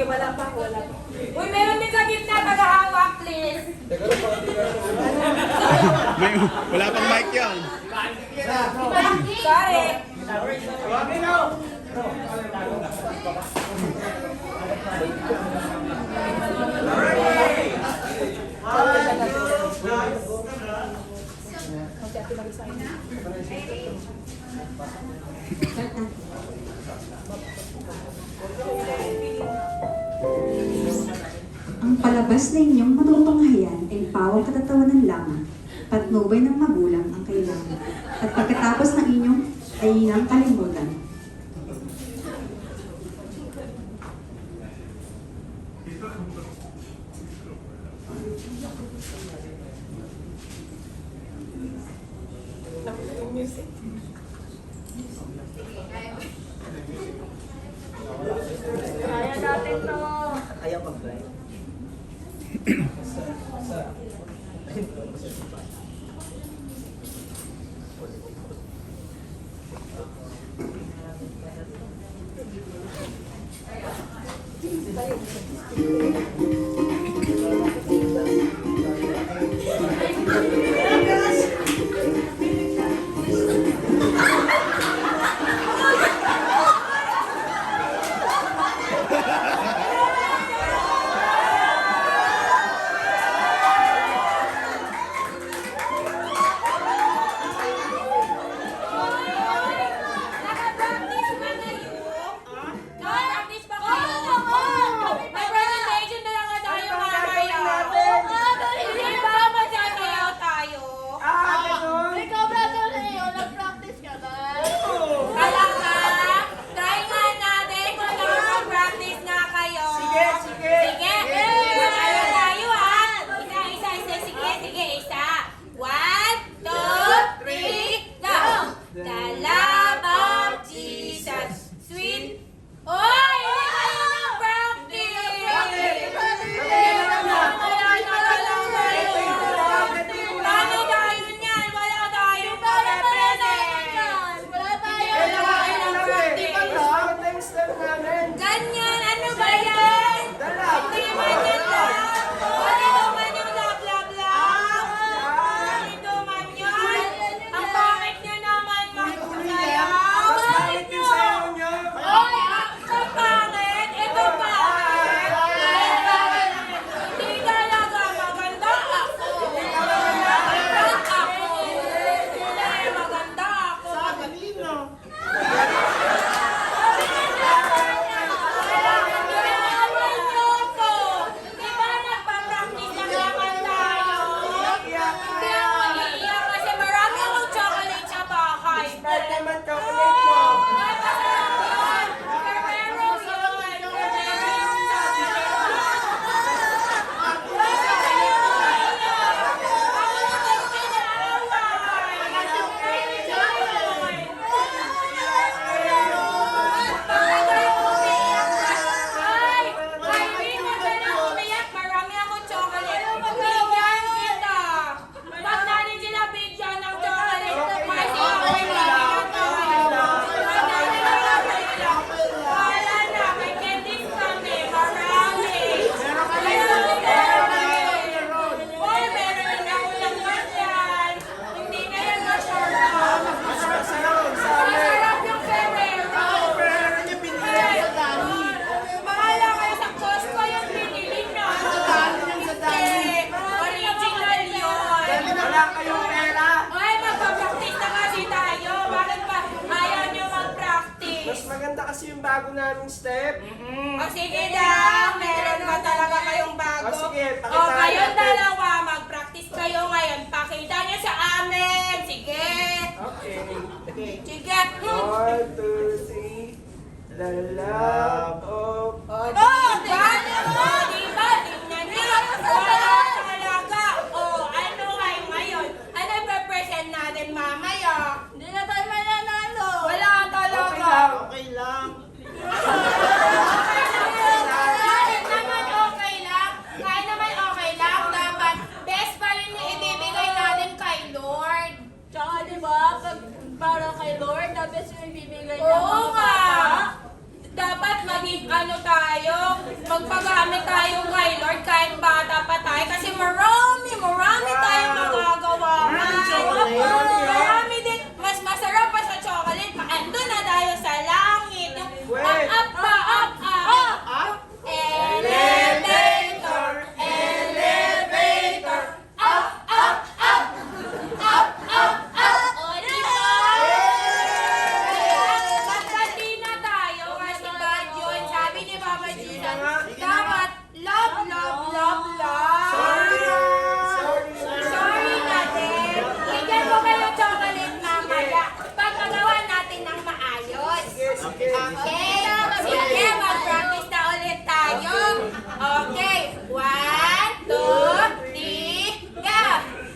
Sige, wala pa. Uy, meron din sa gitna, taga-hawak, please. Wala pang mic yan. Sorry. Ang palabas na inyong matutunghayan ay pawang katatawanan lamang, patnubay ng magulang ang kailangan, at pagkatapos ng inyong ay inang kalimutan. Kaya natin to. Kaya mag-try. Naka-practice ba kayo? Naka-practice ba kayo? May presentation na lang na tayo mamaya. Hindi ba magsasayaw tayo? Ikaw, brother Leo, nag-practice ka ba? Talaga? Try nga natin kung nakaka-practice na kayo. Sige. Sige. Ano tayo ha? Isa. Sige, isa. 1, 2, 3, go! The love of Jesus, sweet. Oy! Hindi kayo nag-practice! Paano tayo niyan? Wala tayong pare-present. Wala tayo. Ganyan, ano ba yan? Hindi man yan lang. Ano man yung love. Ito man yan. Ang pangit nyo naman magsayaw. Oy, ang pangit. Ito pangit. Hindi talaga maganda ako. Maganda ako. Di ba nagpa-practice na naman tayo? Hindi ako iiyak kasi marami akong chocolate sa bahay. Ay, masarap yun. Ferrero yun. Marami akong chocolate. Bigyan kita. Ba't natin sila bigyan ng chocolate? Kasi ako'y bigyan tayo. Wala na, may candies kami. Marami. Oy, meron din ako lang yan. Hindi na yan masarap. Masarap yung Ferrero. Bahala kayo sa Costco yung binili na. Hindi. Original yun. Ay, magpa-practice na kasi tayo. Bakit ba ayaw nyo mag-practice? Mas maganda kasi yung bago naming step. O sige lang, meron ba talaga kayong bago? O sige, O pakita kayong natin. dalawa, mag-practice kayo ngayon. Pakita nyo sa amin. Sige. Okay. Sige. 1, 2, 3. The love of... O, diba? Diba? Tingnan nyo. Wala talaga. O, ano kayo ngayon? Ano i-present natin mamaya? Hindi na tayo mananalo. Wala talaga. Okay lang. Kahit naman okay lang. Kahit naman okay lang. Dapat best pa rin yung ibibigay natin kay Lord. Tsaka diba, para kay Lord, dapat yung ibibigay niya Oo mga nga. bata. Dapat maging ano tayo. magpagamit tayo kay Lord kahit bata pa tayo kasi marami tayong magagawa. Marami din. Mas masarap pa sa chocolate. Andun na tayo sa langit. Yung up. Elevator, elevator, up. O, di ba? Magkati na tayo kasi bad yun. Sabi ni Mama Gina, dapat love. Sorry na din. Bigyan mo kayo chocolate mamaya. Pagkagawa natin ng maayos. Okay? Sige, mag-practice na ulit tayo. Okay. 1, 2, 3, go!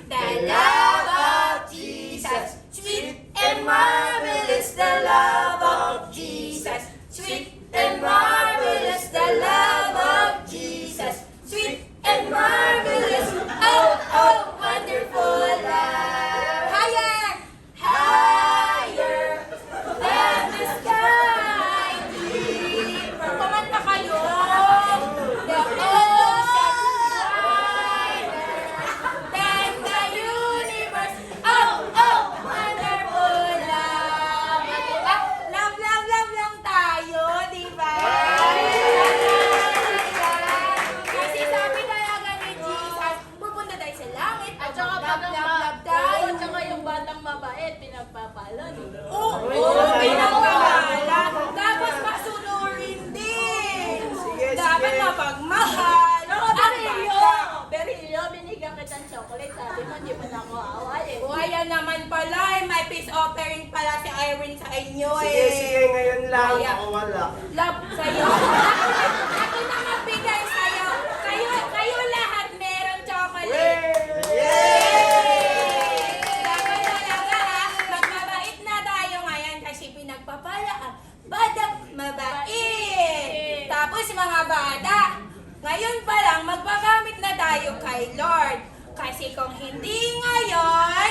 The love of Jesus, sweet and marvelous, the love of Jesus, sweet and marvelous, the love of Jesus, sweet and marvelous, oh, wonderful love. Higher than the sky, deeper. Kumanta kayo. The ocean wider than the universe, oh, wonderful love. Love lang tayo, di ba? Kasi sabi talaga ni Jesus, pupunta tayo sa langit at At saka love tayo. at saka yung batang mabait, pinagpapala. Oo, pinagpapala. Tapos masunurin din. Sige. Dapat mapagmahal. Ako, ang Berilio! bata. Berilio, binigyan kitang chocolate. Sabi mo, hindi mo na ako aawayin. O, ayan naman pala. May peace offering pala si Irene sa inyo Sige, ngayon lang. Kaya. Ako wala. Love sa'yo. Ako na magbigay sa'yo. Kayo lahat meron chocolate. Dapat talaga ha, magmabait na tayo ngayon kasi pinagpapala ang batang mabait. Tapos mga bata, ngayon pa lang magpagamit na tayo kay Lord. Kasi kung hindi ngayon,